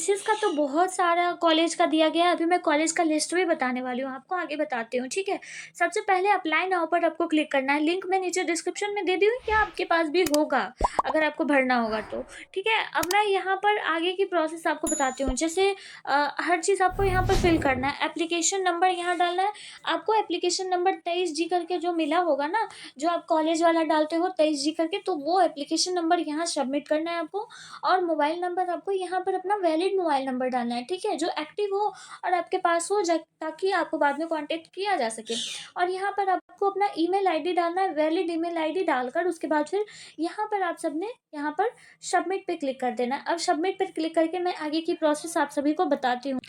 Choices का तो बहुत सारा कॉलेज का दिया गया है। अभी मैं कॉलेज का लिस्ट भी बताने वाली हूँ आपको, आगे बताती हूँ, ठीक है। सबसे पहले अप्लाई नाउ पर आपको क्लिक करना है। लिंक मैं नीचे डिस्क्रिप्शन में दे दी हूँ, या आपके पास भी होगा अगर आपको भरना होगा तो, ठीक है। अब मैं यहाँ पर आगे की प्रोसेस आपको बताती हूँ। जैसे हर चीज़ आपको यहाँ पर फिल करना है। एप्लीकेशन नंबर यहाँ डालना है आपको। एप्लीकेशन नंबर 23G करके जो मिला होगा ना, जो आप कॉलेज वाला डालते हो 23G करके, तो वो एप्लीकेशन नंबर यहाँ सबमिट करना है आपको। और मोबाइल नंबर आपको यहाँ पर अपना वैलिड मोबाइल नंबर डालना है, ठीक है, जो एक्टिव हो और आपके पास हो, ताकि आपको बाद में कांटेक्ट किया जा सके। और यहाँ पर आपको अपना ईमेल आईडी डालना है। वैलिड ईमेल आईडी डालकर उसके बाद फिर यहाँ पर आप सबने यहाँ पर सबमिट पे क्लिक कर देना है। अब सबमिट पे क्लिक करके मैं आगे की प्रोसेस आप सभी को बताती हूँ।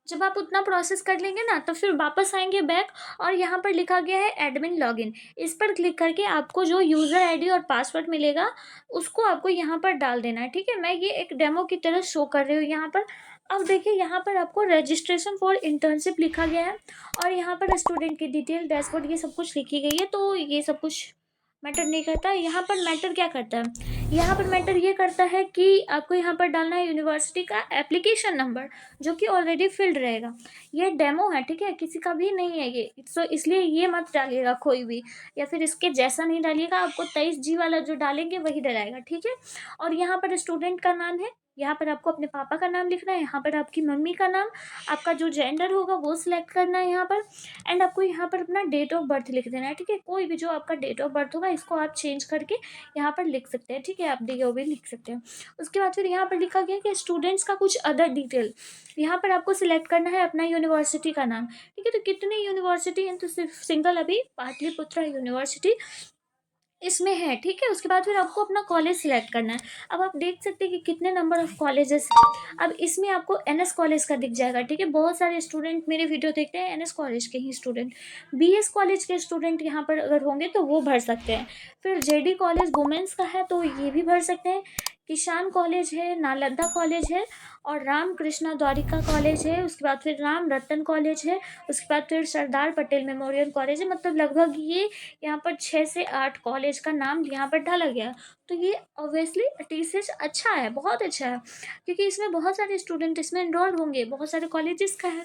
जब आप उतना प्रोसेस कर लेंगे ना, तो फिर वापस आएंगे बैक, और यहाँ पर लिखा गया है एडमिन लॉगिन। इस पर क्लिक करके आपको जो यूज़र आईडी और पासवर्ड मिलेगा उसको आपको यहाँ पर डाल देना है, ठीक है। मैं ये एक डेमो की तरह शो कर रही हूँ यहाँ पर। अब देखिए यहाँ पर आपको रजिस्ट्रेशन फॉर इंटर्नशिप लिखा गया है, और यहाँ पर स्टूडेंट की डिटेल, डैशबोर्ड, ये सब कुछ लिखी गई है। तो ये सब कुछ मैटर नहीं करता। यहाँ पर मैटर क्या करता है, यहाँ पर मैटर ये करता है कि आपको यहाँ पर डालना है यूनिवर्सिटी का एप्लीकेशन नंबर, जो कि ऑलरेडी फिल्ड रहेगा। ये डेमो है, ठीक है, किसी का भी नहीं है ये, सो इसलिए ये मत डालिएगा कोई भी, या फिर इसके जैसा नहीं डालिएगा। आपको 23G वाला जो डालेंगे वही डलाएगा, ठीक है। और यहाँ पर स्टूडेंट का नाम है, यहाँ पर आपको अपने पापा का नाम लिखना है, यहाँ पर आपकी मम्मी का नाम, आपका जो जेंडर होगा वो सिलेक्ट करना है यहाँ पर। एंड आपको यहाँ पर अपना डेट ऑफ बर्थ लिख देना है, ठीक है। कोई भी जो आपका डेट ऑफ बर्थ होगा इसको आप चेंज करके यहाँ पर लिख सकते हैं, ठीक है। आप DO भी लिख सकते हैं। उसके बाद फिर यहाँ पर लिखा गया कि स्टूडेंट्स का कुछ अदर डिटेल, यहाँ पर आपको सिलेक्ट करना है अपना यूनिवर्सिटी का नाम, ठीक है। तो कितनी यूनिवर्सिटी हैं, तो सिर्फ सिंगल अभी पाटलिपुत्रा यूनिवर्सिटी इसमें है, ठीक है। उसके बाद फिर आपको अपना कॉलेज सिलेक्ट करना है। अब आप देख सकते हैं कि कितने नंबर ऑफ कॉलेजेस हैं। अब इसमें आपको NS कॉलेज का दिख जाएगा, ठीक है। बहुत सारे स्टूडेंट मेरे वीडियो देखते हैं NS कॉलेज के ही स्टूडेंट। BS कॉलेज के स्टूडेंट यहाँ पर अगर होंगे तो वो भर सकते हैं। फिर JD कॉलेज वुमेंस का है तो ये भी भर सकते हैं। किसान कॉलेज है, नालंदा कॉलेज है, और राम कृष्णा द्वारिका कॉलेज है। उसके बाद फिर राम रतन कॉलेज है। उसके बाद फिर सरदार पटेल मेमोरियल कॉलेज है। मतलब लगभग ये यहाँ पर 6 से 8 कॉलेज का नाम यहाँ पर डाला गया। तो ये ऑब्वियसली TCS अच्छा है, बहुत अच्छा है, क्योंकि इसमें बहुत सारे स्टूडेंट इसमें इनरोल होंगे, बहुत सारे कॉलेजेस का है,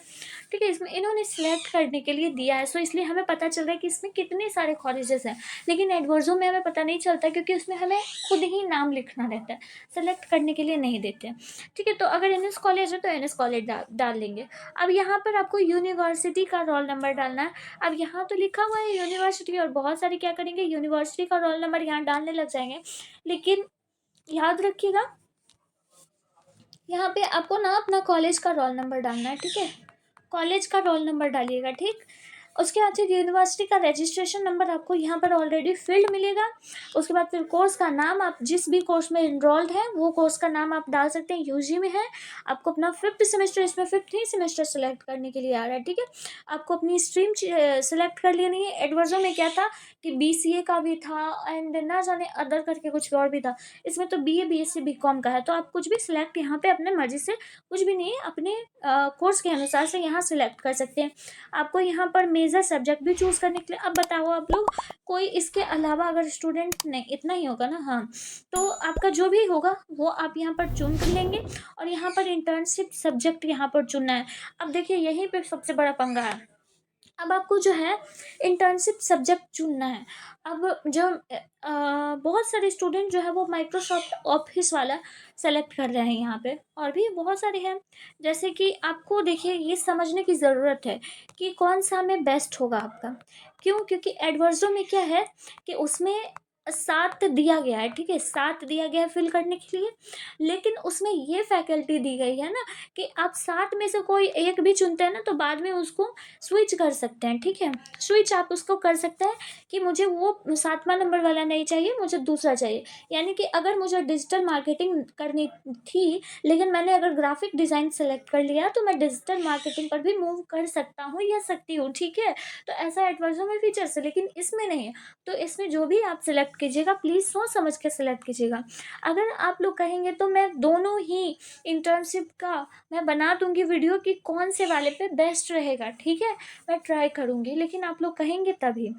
ठीक है। इसमें इन्होंने सिलेक्ट करने के लिए दिया है, सो इसलिए हमें पता चल रहा है कि इसमें कितने सारे कॉलेजेस हैं। लेकिन एडवर्जो में हमें पता नहीं चलता, क्योंकि उसमें हमें खुद ही नाम लिखना रहता है, सेलेक्ट करने के लिए नहीं देते हैं, ठीक है। तो अगर NS कॉलेज है तो NS कॉलेज डाल देंगे। अब यहाँ पर आपको यूनिवर्सिटी का रोल नंबर डालना है। अब यहाँ तो लिखा हुआ है यूनिवर्सिटी, और बहुत सारे क्या करेंगे, यूनिवर्सिटी का रोल नंबर यहाँ डालने लग जाएंगे। लेकिन याद रखिएगा, यहाँ पे आपको ना अपना कॉलेज का रोल नंबर डालना है, ठीक है। कॉलेज का रोल नंबर डालिएगा, ठीक। उसके बाद फिर यूनिवर्सिटी का रजिस्ट्रेशन नंबर आपको यहाँ पर ऑलरेडी फील्ड मिलेगा। उसके बाद फिर कोर्स का नाम, आप जिस भी कोर्स में इनरोल्ड हैं वो कोर्स का नाम आप डाल सकते हैं। UG में है, आपको अपना 5th सेमेस्टर, इसमें 5th ही सेमेस्टर सेलेक्ट करने के लिए आ रहा है, ठीक है। आपको अपनी स्ट्रीम सेलेक्ट कर लेनी है। एडवर्जो में क्या था कि BCA का भी था, एंड ना जाने अदर करके कुछ और भी था। इसमें तो BA BSc BCom का है, तो आप कुछ भी सिलेक्ट यहाँ पे अपने मर्जी से, कुछ भी नहीं, अपने कोर्स के अनुसार से यहाँ सिलेक्ट कर सकते हैं। आपको यहाँ पर मेजर सब्जेक्ट भी चूज़ करने के लिए, अब बताओ आप लोग, कोई इसके अलावा अगर स्टूडेंट नहीं, इतना ही होगा ना, हाँ, तो आपका जो भी होगा वो आप यहाँ पर चुन कर लेंगे। और यहाँ पर इंटर्नशिप सब्जेक्ट यहाँ पर चुनना है। अब देखिए यहीं पे सबसे बड़ा पंगा है। अब आपको जो है इंटर्नशिप सब्जेक्ट चुनना है। अब जो बहुत सारे स्टूडेंट जो है वो माइक्रोसॉफ्ट ऑफिस वाला सेलेक्ट कर रहे हैं यहाँ पे, और भी बहुत सारे हैं। जैसे कि आपको देखिए ये समझने की ज़रूरत है कि कौन सा में बेस्ट होगा आपका। क्यों? क्योंकि एडवर्जो में क्या है कि उसमें 7 दिया गया है, ठीक है, 7 दिया गया है फिल करने के लिए। लेकिन उसमें ये फैकल्टी दी गई है ना कि आप 7 में से कोई एक भी चुनते हैं ना, तो बाद में उसको स्विच कर सकते हैं, ठीक है। स्विच आप उसको कर सकते हैं कि मुझे वो 7वां नंबर वाला नहीं चाहिए, मुझे दूसरा चाहिए। यानी कि अगर मुझे डिजिटल मार्केटिंग करनी थी, लेकिन मैंने अगर ग्राफिक डिज़ाइन सेलेक्ट कर लिया, तो मैं डिजिटल मार्केटिंग पर भी मूव कर सकता हूँ या सकती हूँ, ठीक है। तो ऐसा एडवर्जो में फीचर्स है, लेकिन इसमें नहीं है। तो इसमें जो भी आप सिलेक्ट कीजिएगा, प्लीज़ सोच समझ के सिलेक्ट कीजिएगा। अगर आप लोग कहेंगे तो मैं दोनों ही इंटर्नशिप का मैं बना दूंगी वीडियो कि कौन से वाले पे बेस्ट रहेगा, ठीक है, मैं ट्राई करूंगी, लेकिन आप लोग कहेंगे तभी।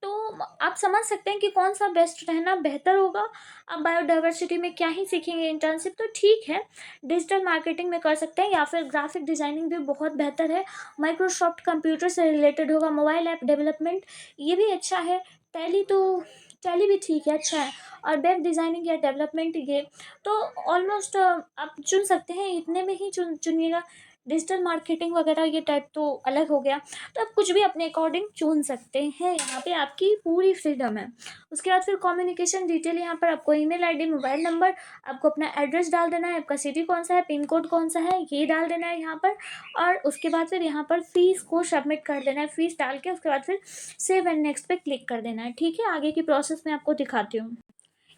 तो आप समझ सकते हैं कि कौन सा बेस्ट रहना बेहतर होगा। आप बायोडाइवर्सिटी में क्या ही सीखेंगे इंटर्नशिप, तो ठीक है डिजिटल मार्केटिंग में कर सकते हैं, या फिर ग्राफिक डिजाइनिंग भी बहुत बेहतर है। माइक्रोसॉफ्ट कंप्यूटर से रिलेटेड होगा, मोबाइल ऐप डेवलपमेंट ये भी अच्छा है। टैली तो टैली भी ठीक है, अच्छा है। और वेब डिज़ाइनिंग या डेवलपमेंट ये तो ऑलमोस्ट आप चुन सकते हैं, इतने में ही चुनिएगा। डिजिटल मार्केटिंग वगैरह ये टाइप तो अलग हो गया, तो आप कुछ भी अपने अकॉर्डिंग चुन सकते हैं, यहाँ पे आपकी पूरी फ्रीडम है। उसके बाद फिर कम्युनिकेशन डिटेल, यहाँ पर आपको ईमेल आईडी, मोबाइल नंबर, आपको अपना एड्रेस डाल देना है, आपका सिटी कौन सा है, पिन कोड कौन सा है, ये डाल देना है यहाँ पर। और उसके बाद फिर यहाँ पर फीस को सबमिट कर देना है, फीस डाल के उसके बाद फिर सेव एंड नेक्स्ट पे क्लिक कर देना है। ठीक है, आगे की प्रोसेस मैं आपको दिखाती हूँ।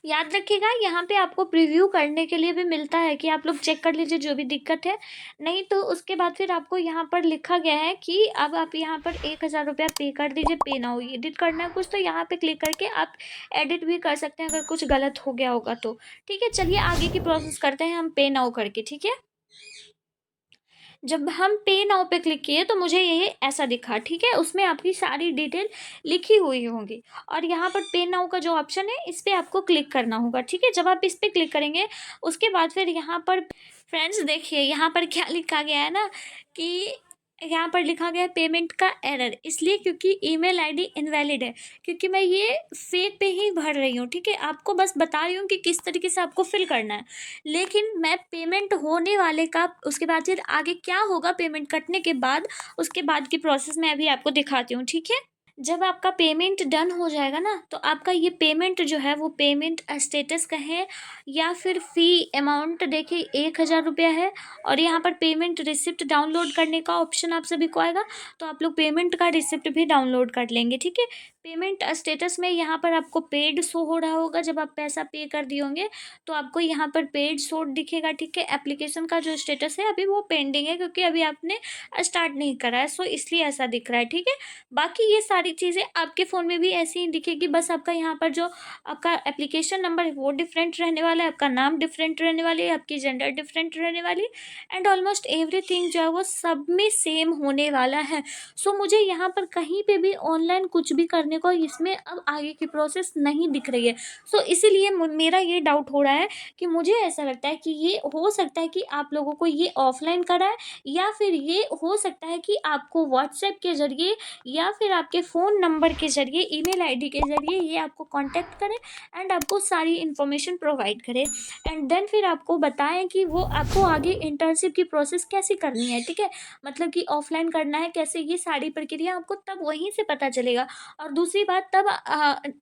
याद रखिएगा यहाँ पे आपको प्रीव्यू करने के लिए भी मिलता है कि आप लोग चेक कर लीजिए जो भी दिक्कत है। नहीं तो उसके बाद फिर आपको यहाँ पर लिखा गया है कि अब आप यहाँ पर 1000 रुपया पे कर दीजिए, पे नाउ। एडिट करना है कुछ तो यहाँ पे क्लिक करके आप एडिट भी कर सकते हैं अगर कुछ गलत हो गया होगा तो। ठीक है, चलिए आगे की प्रोसेस करते हैं हम पे नाउ करके। ठीक है, जब हम पे नाउ पे क्लिक किए तो मुझे ये ऐसा दिखा। ठीक है, उसमें आपकी सारी डिटेल लिखी हुई होंगी, और यहाँ पर पे नाउ का जो ऑप्शन है इस पर आपको क्लिक करना होगा। ठीक है, जब आप इस पर क्लिक करेंगे उसके बाद फिर यहाँ पर फ्रेंड्स देखिए यहाँ पर क्या लिखा गया है ना, कि यहाँ पर लिखा गया है पेमेंट का एरर, इसलिए क्योंकि ईमेल आईडी इनवैलिड है, क्योंकि मैं ये फेक पे ही भर रही हूँ। ठीक है, आपको बस बता रही हूँ कि किस तरीके से आपको फिल करना है, लेकिन मैं पेमेंट होने वाले का उसके बाद फिर आगे क्या होगा पेमेंट कटने के बाद, उसके बाद की प्रोसेस मैं अभी आपको दिखाती हूँ। ठीक है, जब आपका पेमेंट डन हो जाएगा ना, तो आपका ये पेमेंट जो है वो पेमेंट स्टेटस का है या फिर फ़ी अमाउंट देखिए 1000 रुपया है, और यहाँ पर पेमेंट रिसिप्ट डाउनलोड करने का ऑप्शन आप सभी को आएगा, तो आप लोग पेमेंट का रिसिप्ट भी डाउनलोड कर लेंगे। ठीक है, पेमेंट स्टेटस में यहाँ पर आपको पेड शो हो रहा होगा, जब आप पैसा पे कर दिए होंगे तो आपको यहाँ पर पेड शो दिखेगा। ठीक है, एप्लीकेशन का जो स्टेटस है अभी वो पेंडिंग है, क्योंकि अभी आपने स्टार्ट नहीं करा है, सो इसलिए ऐसा दिख रहा है। ठीक है, बाकी ये सारी चीज़ें आपके फ़ोन में भी ऐसी ही दिखेगी, बस आपका यहाँ पर जो आपका एप्लीकेशन नंबर है वो डिफरेंट रहने वाला है, आपका नाम डिफरेंट रहने वाली है, आपकी जेंडर डिफरेंट रहने वाली है, एंड ऑलमोस्ट एवरीथिंग जो है वो सब में सेम होने वाला है। सो मुझे यहाँ पर कहीं पे भी ऑनलाइन कुछ भी करने को इसमें अब आगे की प्रोसेस नहीं दिख रही है। सो इसीलिए मेरा ये डाउट हो रहा है कि मुझे ऐसा लगता है कि ये हो सकता है कि आप लोगों को ये ऑफलाइन करा है, या फिर ये हो सकता है कि आपको व्हाट्सएप के ज़रिए या फिर आपके फ़ोन नंबर के ज़रिए, ईमेल आईडी के ज़रिए ये आपको कांटेक्ट करें एंड आपको सारी इन्फॉर्मेशन प्रोवाइड करें, एंड देन फिर आपको बताएं कि वो आपको आगे इंटर्नशिप की प्रोसेस कैसे करनी है। ठीक है, मतलब कि ऑफलाइन करना है कैसे, ये सारी प्रक्रिया आपको तब वहीं से पता चलेगा। और दूसरी बात तब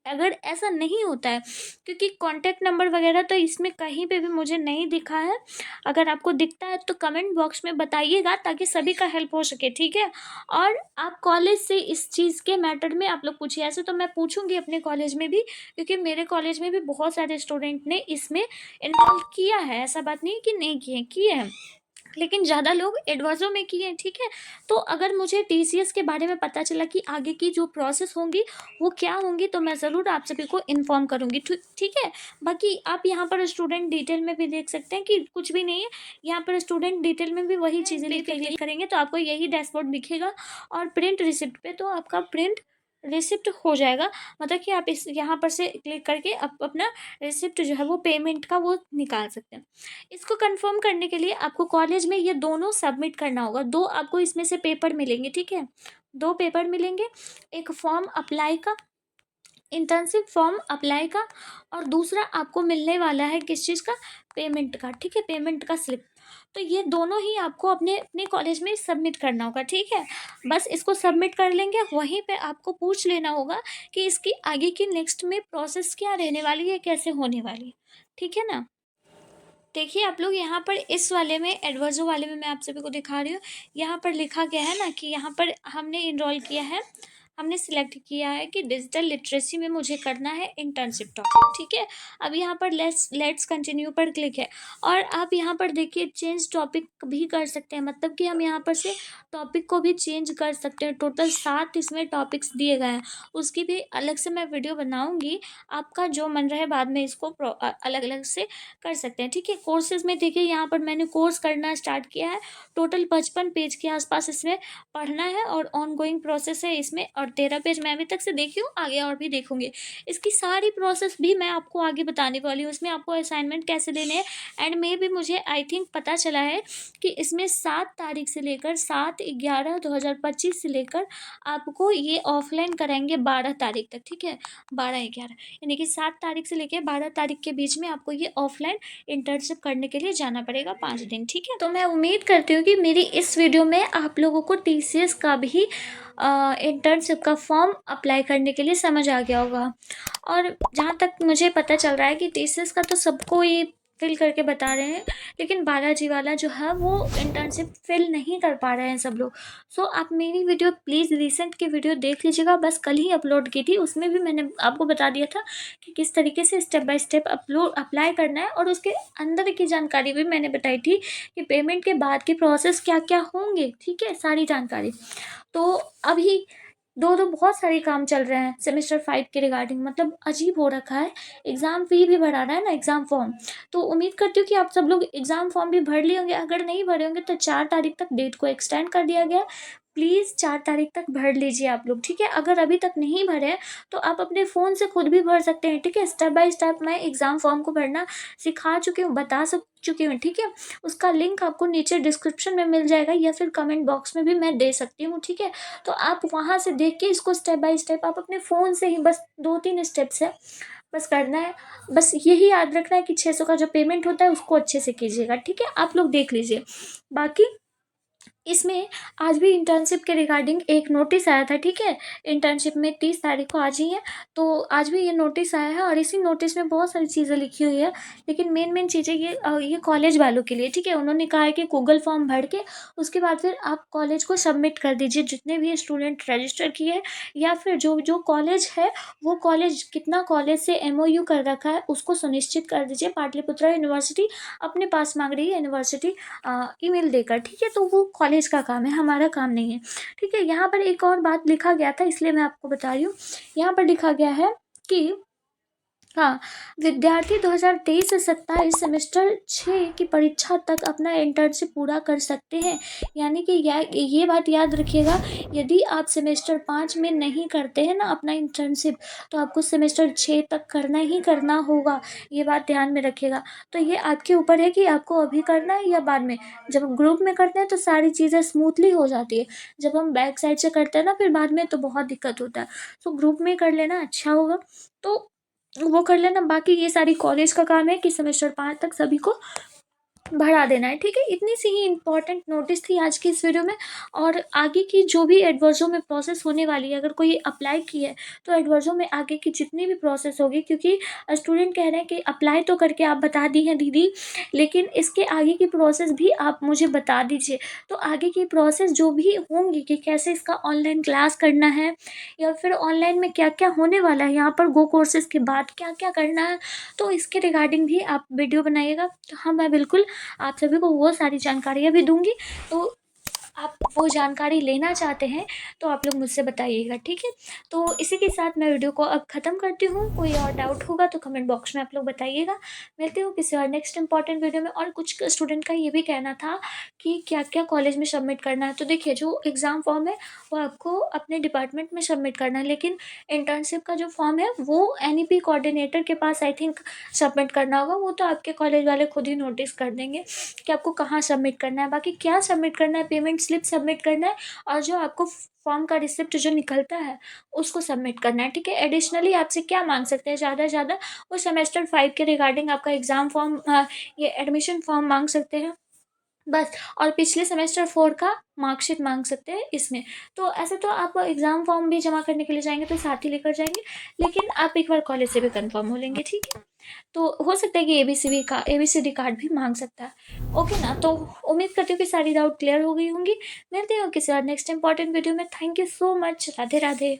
अगर ऐसा नहीं होता है, क्योंकि कॉन्टैक्ट नंबर वगैरह तो इसमें कहीं पे भी मुझे नहीं दिखा है, अगर आपको दिखता है तो कमेंट बॉक्स में बताइएगा ताकि सभी का हेल्प हो सके। ठीक है, और आप कॉलेज से इस चीज़ के मैटर में आप लोग पूछिए, ऐसे तो मैं पूछूंगी अपने कॉलेज में भी, क्योंकि मेरे कॉलेज में भी बहुत सारे स्टूडेंट ने इसमें इन्वॉल्व किया है, ऐसा बात नहीं है कि नहीं किए हैं, लेकिन ज़्यादा लोग एडवांसों में किए हैं। ठीक है, तो अगर मुझे टीसीएस के बारे में पता चला कि आगे की जो प्रोसेस होंगी वो क्या होंगी, तो मैं ज़रूर आप सभी को इन्फॉर्म करूँगी। ठीक है, बाकी आप यहाँ पर स्टूडेंट डिटेल में भी देख सकते हैं कि कुछ भी नहीं है, यहाँ पर स्टूडेंट डिटेल में भी वही चीज़ें क्लिक करेंगे तो आपको यही डैशबोर्ड दिखेगा, और प्रिंट रिसिप्ट पे तो आपका प्रिंट रिसिप्ट हो जाएगा, मतलब कि आप इस यहाँ पर से क्लिक करके आप अपना रिसिप्ट जो है वो पेमेंट का वो निकाल सकते हैं। इसको कंफर्म करने के लिए आपको कॉलेज में ये दोनों सबमिट करना होगा, दो आपको इसमें से पेपर मिलेंगे। ठीक है, दो पेपर मिलेंगे, एक फॉर्म अप्लाई का, इंटर्नशिप फॉर्म अप्लाई का, और दूसरा आपको मिलने वाला है किस चीज़ का, पेमेंट का। ठीक है, पेमेंट का स्लिप, तो ये दोनों ही आपको अपने अपने कॉलेज में सबमिट करना होगा। ठीक है, बस इसको सबमिट कर लेंगे, वहीं पे आपको पूछ लेना होगा कि इसकी आगे की नेक्स्ट में प्रोसेस क्या रहने वाली है, कैसे होने वाली है। ठीक है ना, देखिए आप लोग यहाँ पर इस वाले में एडवर्जो वाले में मैं आप सभी को दिखा रही हूँ, यहाँ पर लिखा गया है ना कि यहाँ पर हमने इनरोल किया है, हमने सिलेक्ट किया है कि डिजिटल लिटरेसी में मुझे करना है इंटर्नशिप टॉपिक। ठीक है, अब यहाँ पर लेट्स कंटिन्यू पर क्लिक है, और आप यहाँ पर देखिए चेंज टॉपिक भी कर सकते हैं, मतलब कि हम यहाँ पर से टॉपिक को भी चेंज कर सकते हैं। टोटल 7 इसमें टॉपिक्स दिए गए हैं, उसकी भी अलग से मैं वीडियो बनाऊँगी, आपका जो मन रहे बाद में इसको अलग अलग से कर सकते हैं। ठीक है, कोर्सेज में देखिए यहाँ पर मैंने कोर्स करना स्टार्ट किया है, टोटल 55 पेज के आसपास इसमें पढ़ना है, और ऑन गोइंग प्रोसेस है इसमें और 13 पेज मैं अभी तक से देखी हूँ, आगे और भी देखूंगी। इसकी सारी प्रोसेस भी मैं आपको आगे बताने वाली हूँ, इसमें आपको असाइनमेंट कैसे देने हैं। एंड में भी मुझे आई थिंक पता चला है कि इसमें 7 तारीख से लेकर 7/11/2025 से लेकर आपको ये ऑफलाइन कराएंगे 12 तारीख तक, ठीक है, 12/11, यानी कि 7 तारीख से लेकर 12 तारीख के बीच में आपको ये ऑफलाइन इंटर्नशिप करने के लिए जाना पड़ेगा 5 दिन, ठीक है। तो मैं उम्मीद करती हूँ कि मेरी इस वीडियो में आप लोगों को टीसीएस का भी इंटर्नशिप का फॉर्म अप्लाई करने के लिए समझ आ गया होगा। और जहाँ तक मुझे पता चल रहा है कि टीसीएस का तो सबको ही फिल करके बता रहे हैं, लेकिन बालाजी वाला जो है वो इंटर्नशिप फिल नहीं कर पा रहे हैं सब लोग। सो आप मेरी वीडियो प्लीज़ रिसेंट की वीडियो देख लीजिएगा, बस कल ही अपलोड की थी, उसमें भी मैंने आपको बता दिया था कि किस तरीके से स्टेप बाय स्टेप अप्लाई करना है, और उसके अंदर की जानकारी भी मैंने बताई थी कि पेमेंट के बाद की प्रोसेस क्या क्या होंगे, ठीक है, सारी जानकारी। तो अभी दो बहुत सारे काम चल रहे हैं सेमेस्टर 5 के रिगार्डिंग, मतलब अजीब हो रखा है। एग्ज़ाम फी भी भराना है ना, एग्ज़ाम फॉर्म। तो उम्मीद करती हूँ कि आप सब लोग एग्ज़ाम फॉर्म भी भर लिए होंगे, अगर नहीं भरे होंगे तो 4 तारीख तक डेट को एक्सटेंड कर दिया गया है। प्लीज़ 4 तारीख तक भर लीजिए आप लोग, ठीक है। अगर अभी तक नहीं भरे हैं तो आप अपने फ़ोन से खुद भी भर सकते हैं, ठीक है। स्टेप बाय स्टेप मैं एग्ज़ाम फॉर्म को भरना सिखा चुकी हूँ, बता चुकी हूँ, ठीक है। उसका लिंक आपको नीचे डिस्क्रिप्शन में मिल जाएगा, या फिर कमेंट बॉक्स में भी मैं दे सकती हूँ, ठीक है। तो आप वहाँ से देख के इसको स्टेप बाय स्टेप आप अपने फ़ोन से ही, बस 2-3 स्टेप्स है, बस करना है। बस यही याद रखना है कि 600 का जो पेमेंट होता है उसको अच्छे से कीजिएगा, ठीक है। आप लोग देख लीजिए। बाकी इसमें आज भी इंटर्नशिप के रिगार्डिंग एक नोटिस आया था, ठीक है। इंटर्नशिप में 30 तारीख को आज ही है, तो आज भी ये नोटिस आया है, और इसी नोटिस में बहुत सारी चीज़ें लिखी हुई है, लेकिन मेन चीज़ें ये कॉलेज वालों के लिए, ठीक है। उन्होंने कहा है कि गूगल फॉर्म भर के उसके बाद फिर आप कॉलेज को सबमिट कर दीजिए, जितने भी स्टूडेंट रजिस्टर किए, या फिर जो जो कॉलेज है वो कॉलेज कितना कॉलेज से एमओयू कर रखा है उसको सुनिश्चित कर दीजिए। पाटलिपुत्रा यूनिवर्सिटी अपने पास मांग रही है यूनिवर्सिटी ईमेल देकर, ठीक है। तो वो कॉलेज का काम है, हमारा काम नहीं है, ठीक है। यहाँ पर एक और बात लिखा गया था, इसलिए मैं आपको बता रही हूँ। यहाँ पर लिखा गया है कि हाँ, विद्यार्थी 2023 से 27 सेमेस्टर 6 की परीक्षा तक अपना इंटर्नशिप पूरा कर सकते हैं। यानी कि ये बात याद रखिएगा, यदि आप सेमेस्टर 5 में नहीं करते हैं ना अपना इंटर्नशिप, तो आपको सेमेस्टर 6 तक करना ही करना होगा। ये बात ध्यान में रखिएगा। तो ये आपके ऊपर है कि आपको अभी करना है या बाद में। जब हम ग्रुप में करते हैं तो सारी चीज़ें स्मूथली हो जाती है, जब हम बैक साइड से करते हैं ना फिर बाद में तो बहुत दिक्कत होता है। तो ग्रुप में कर लेना अच्छा होगा, तो वो कर लेना। बाकी ये सारी कॉलेज का काम है कि सेमेस्टर 5 तक सभी को बढ़ा देना है, ठीक है। इतनी सी ही इंपॉर्टेंट नोटिस थी आज की इस वीडियो में। और आगे की जो भी एडवर्जो में प्रोसेस होने वाली है, अगर कोई अप्लाई की है तो एडवर्जो में आगे की जितनी भी प्रोसेस होगी, क्योंकि स्टूडेंट कह रहे हैं कि अप्लाई तो करके आप बता दी हैं दीदी, लेकिन इसके आगे की प्रोसेस भी आप मुझे बता दीजिए। तो आगे की प्रोसेस जो भी होंगी कि कैसे इसका ऑनलाइन क्लास करना है, या फिर ऑनलाइन में क्या क्या होने वाला है, यहाँ पर गो कोर्सेज के बाद क्या क्या करना है, तो इसके रिगार्डिंग भी आप वीडियो बनाइएगा। तो हाँ, मैं बिल्कुल आप सभी को वो सारी जानकारियाँ भी दूंगी। तो आप वो जानकारी लेना चाहते हैं तो आप लोग मुझसे बताइएगा, ठीक है। तो इसी के साथ मैं वीडियो को अब ख़त्म करती हूँ। कोई और डाउट होगा तो कमेंट बॉक्स में आप लोग बताइएगा। मिलती हूँ किसी और नेक्स्ट इंपॉर्टेंट वीडियो में। और कुछ स्टूडेंट का ये भी कहना था कि क्या क्या कॉलेज में सबमिट करना है। तो देखिए, जो एग्ज़ाम फॉर्म है वो आपको अपने डिपार्टमेंट में सबमिट करना है, लेकिन इंटर्नशिप का जो फॉर्म है वो NEP कोऑर्डिनेटर के पास आई थिंक सबमिट करना होगा। वो तो आपके कॉलेज वाले खुद ही नोटिस कर देंगे कि आपको कहाँ सबमिट करना है। बाकी क्या सबमिट करना है, पेमेंट स्लिप सबमिट करना है, और जो आपको फॉर्म का रिसिप्ट जो निकलता है उसको सबमिट करना है, ठीक है। एडिशनली आपसे क्या मांग सकते हैं, ज़्यादा से ज़्यादा वो सेमेस्टर 5 के रिगार्डिंग आपका एग्ज़ाम फॉर्म, ये एडमिशन फॉर्म मांग सकते हैं बस। और पिछले सेमेस्टर 4 का मार्कशीट मांग सकते हैं इसमें। तो ऐसे तो आप एग्ज़ाम फॉर्म भी जमा करने के लिए जाएंगे तो साथ ही लेकर जाएंगे, लेकिन आप एक बार कॉलेज से भी कंफर्म हो लेंगे, ठीक है। तो हो सकता है कि ABCD कार्ड भी मांग सकता है, ओके ना। तो उम्मीद करती हूँ कि सारी डाउट क्लियर हो गई होंगी। मिलते हैं किसी और नेक्स्ट इंपॉर्टेंट वीडियो में। Thank you so much. Radhe Radhe.